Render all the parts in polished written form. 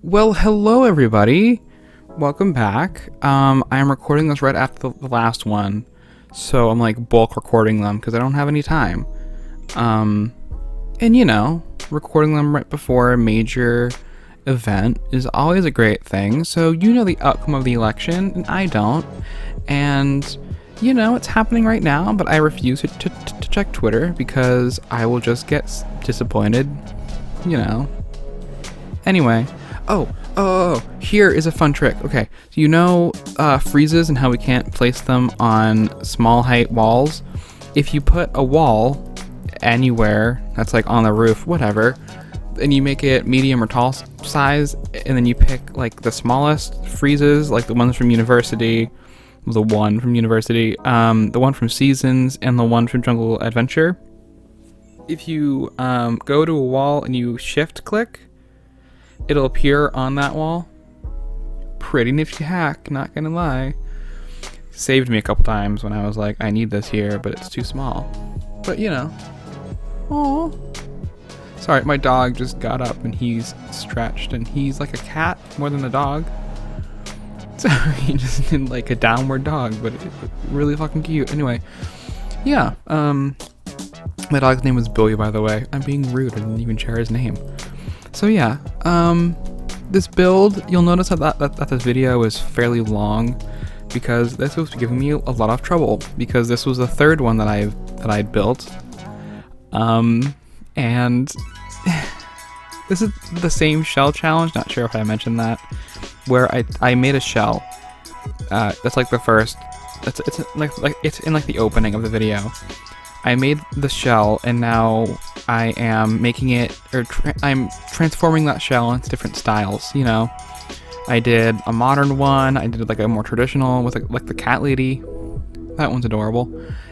Well, hello everybody. Welcome back. I'm recording this right after the last one, so I'm like bulk recording them because I don't have any time. And recording them right before a major event is always a great thing. So you know the outcome of the election, and I don't. And it's happening right now, but I refuse to check Twitter because I will just get disappointed. Anyway. Oh, here is a fun trick. Okay, so freezes and how we can't place them on small height walls. If you put a wall anywhere that's like on the roof, whatever, and you make it medium or tall size, and then you pick like the smallest freezes, like the ones from University, the one from Seasons, and the one from Jungle Adventure. If you go to a wall and you shift click, it'll appear on that wall. Pretty nifty hack, not gonna lie. Saved me a couple times when I was like, I need this here, but it's too small. But Aww. Sorry, my dog just got up and he's stretched, and he's like a cat more than a dog. So he just did like a downward dog, but really fucking cute. Anyway, yeah. My dog's name was Billy, by the way. I'm being rude. I didn't even share his name. So yeah, this build, you'll notice that this video is fairly long because this was giving me a lot of trouble because this was the third one that I'd built, and this is the same shell challenge. Not sure if I mentioned that, where I made a shell. That's like the first. It's in like the opening of the video. I made the shell, and now I am making it, I'm transforming that shell into different styles. I did a modern one. I did like a more traditional with like the cat lady. That one's adorable.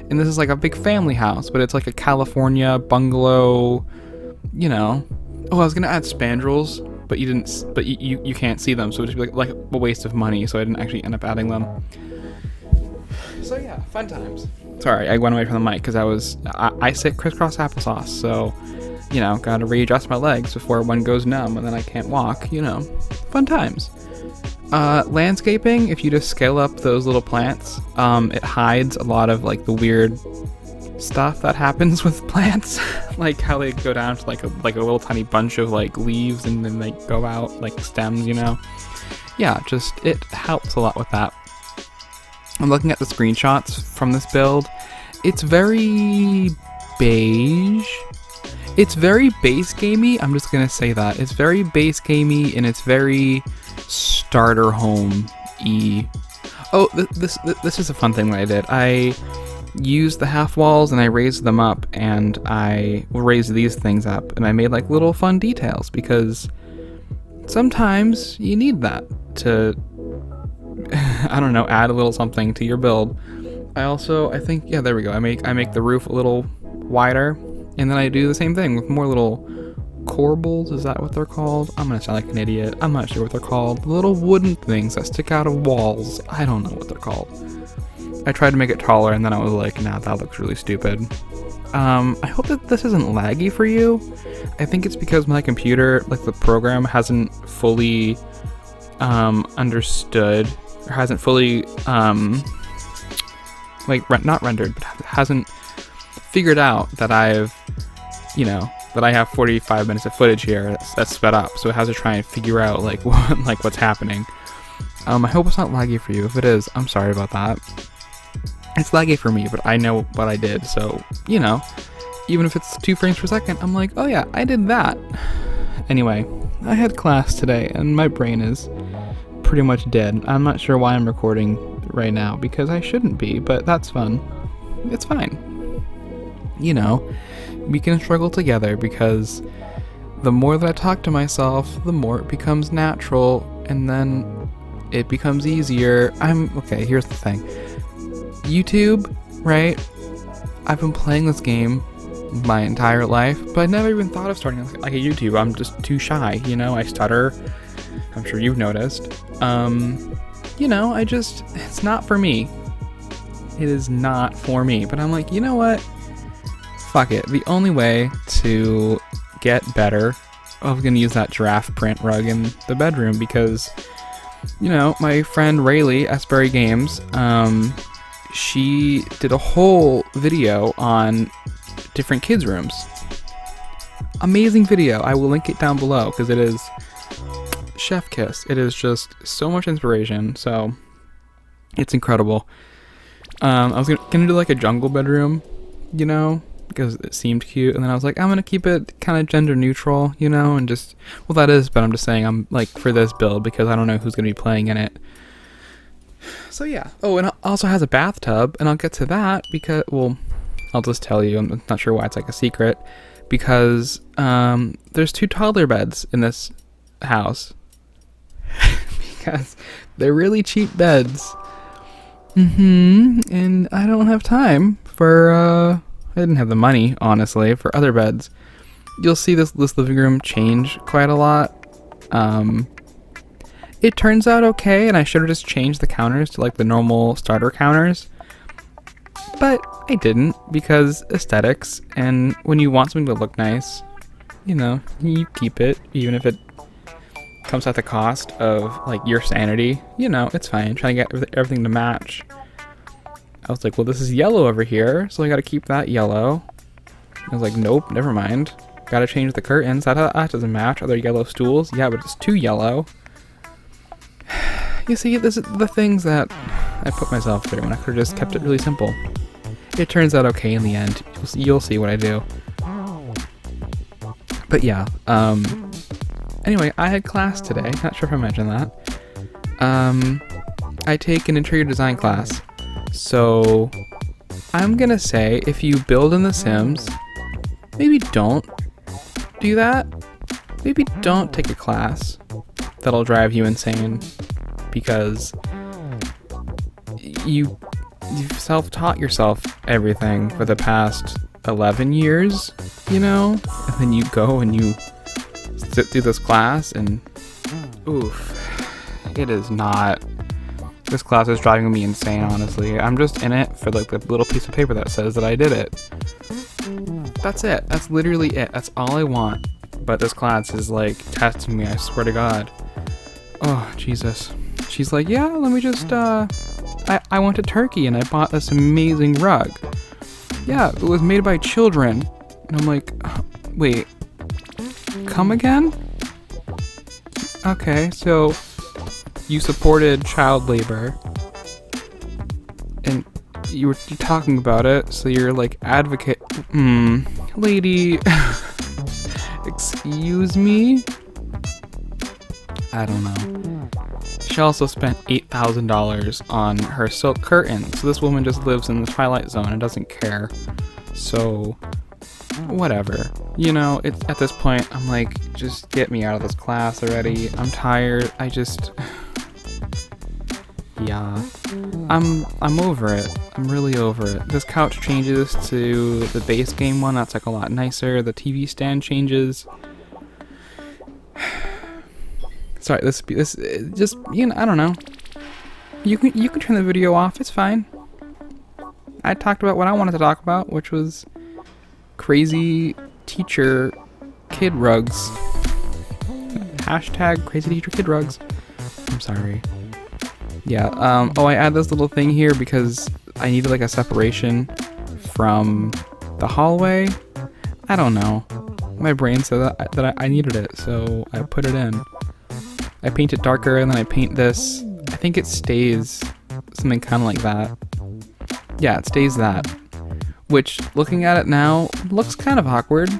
And this is like a big family house, but it's like a California bungalow. Oh, I was gonna add spandrels, but you didn't. But you can't see them, so it'd be like a waste of money. So I didn't actually end up adding them. So yeah, fun times. Sorry, I went away from the mic because I sit crisscross applesauce, so, gotta readjust my legs before one goes numb and then I can't walk, fun times. Landscaping, if you just scale up those little plants, it hides a lot of, like, the weird stuff that happens with plants, like how they go down to, like a little tiny bunch of, like, leaves and then they go out, like, stems, Yeah, it helps a lot with that. I'm looking at the screenshots from this build. It's very beige. It's very base gamey. I'm just gonna say that. It's very base gamey and it's very starter home-y. Oh, this is a fun thing that I did. I used the half walls and I raised them up, and I raised these things up, and I made like little fun details because sometimes you need that to I don't know, add a little something to your build. I think, yeah, there we go. I make the roof a little wider, and then I do the same thing with more little corbels. Is that what they're called? I'm gonna sound like an idiot. I'm not sure what they're called. Little wooden things that stick out of walls. I don't know what they're called. I tried to make it taller, and then I was like, nah, that looks really stupid. I hope that this isn't laggy for you. I think it's because my computer, like the program, hasn't fully understood, or hasn't fully not rendered, but hasn't figured out that I have 45 minutes of footage here that's sped up, so it has to try and figure out what's happening. I hope it's not laggy for you. If it is, I'm sorry about that. It's laggy for me, but I know what I did, so even if it's 2 frames per second, I'm like, oh yeah, I did that. Anyway, I had class today and my brain is pretty much dead. I'm not sure why I'm recording right now because I shouldn't be, but that's fun. It's fine. We can struggle together because the more that I talk to myself, the more it becomes natural, and then it becomes easier. Okay, here's the thing. YouTube, right? I've been playing this game my entire life, but I never even thought of starting like a YouTube. I'm just too shy, I stutter. I'm sure you've noticed. It's not for me. It is not for me. But I'm like, you know what? Fuck it. The only way to get better I was gonna use that giraffe print rug in the bedroom because, you know, my friend RAELEE'S, Asbury Games, she did a whole video on different kids' rooms. Amazing video. I will link it down below because it is chef kiss. It is just so much inspiration. So it's incredible. I was gonna do like a jungle bedroom, you know, because it seemed cute, and then I was like, I'm gonna keep it kind of gender neutral, you know, and just, well, that is, but I'm just saying, I'm like, for this build, because I don't know who's gonna be playing in it. So yeah. Oh, and it also has a bathtub, and I'll get to that because, well, I'll just tell you, I'm not sure why it's like a secret, because there's 2 toddler beds in this house because they're really cheap beds. And I don't have time for, I didn't have the money, honestly, for other beds. You'll see this living room change quite a lot. It turns out okay, and I should have just changed the counters to like the normal starter counters. But I didn't, because aesthetics, and when you want something to look nice, you know, you keep it, even if it comes at the cost of like your sanity. You know, it's fine. Trying to get everything to match. I was like, well, this is yellow over here, so I gotta keep that yellow. I was like, nope, never mind. Gotta change the curtains. That doesn't match. Are there yellow stools? Yeah, but it's too yellow. You see, this is the things that I put myself through when I could have just kept it really simple. It turns out okay in the end. You'll see what I do. But yeah, anyway, I had class today. Not sure if I mentioned that. I take an interior design class. So I'm gonna say, if you build in The Sims, maybe don't do that. Maybe don't take a class that'll drive you insane, because you've self-taught yourself everything for the past 11 years, you know? And then you go and you sit through this class and oof, it is not. This class is driving me insane, honestly. I'm just in it for like the little piece of paper that says that I did it. That's it. That's literally it. That's all I want. But this class is like testing me, I swear to God. Oh, Jesus. She's like, yeah, let me just, I went to Turkey and I bought this amazing rug. Yeah, it was made by children. And I'm like, wait, come again? Okay, so you supported child labor and you're talking about it, so you're like advocate. Lady, excuse me? I don't know. She also spent $8,000 on her silk curtain, so this woman just lives in the Twilight Zone and doesn't care. So, whatever. You know, it's at this point, I'm like, just get me out of this class already. I'm tired. Yeah. I'm over it. I'm really over it. This couch changes to the base game one. That's like a lot nicer. The TV stand changes. Sorry, this just, you know, I don't know. You can turn the video off. It's fine. I talked about what I wanted to talk about, which was crazy teacher kid rugs. Hashtag crazy teacher kid rugs. I'm sorry. Yeah, oh, I add this little thing here because I needed like a separation from the hallway. I don't know. My brain said that I needed it, so I put it in. I paint it darker and then I paint this. I think it stays something kind of like that. Yeah, it stays that. Which, looking at it now, looks kind of awkward.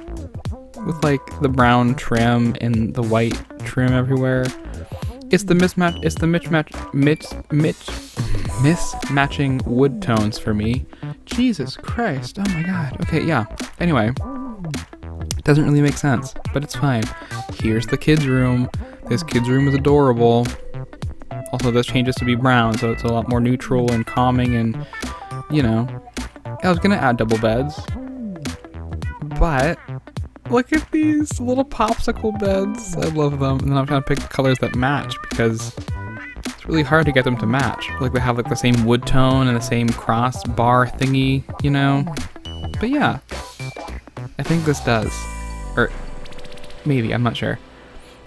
With like the brown trim and the white trim everywhere. It's the mismatch. It's the mismatching wood tones for me. Jesus Christ! Oh my God. Okay, yeah. Anyway, doesn't really make sense, but it's fine. Here's the kids' room. This kids' room is adorable. Also, this changes to be brown, so it's a lot more neutral and calming, and you know. I was gonna add double beds, but look at these little popsicle beds. I love them. And then I'm trying to pick colors that match because it's really hard to get them to match. Like they have like the same wood tone and the same crossbar thingy, you know? But yeah, I think this does. Or Maybe, I'm not sure.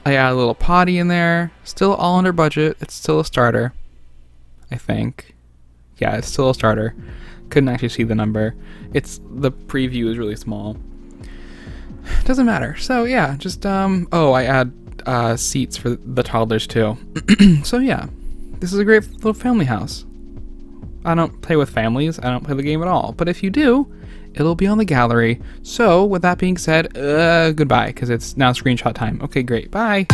I add a little potty in there. Still all under budget. It's still a starter, I think. Yeah, it's still a starter. Couldn't actually see the number. The preview is really small. Doesn't matter. So yeah, just I add seats for the toddlers too. So yeah, this is a great little family house. I don't play with families. I don't play the game at all. But if you do, it'll be on the gallery. So with that being said, goodbye, because it's now screenshot time. Okay, great. Bye.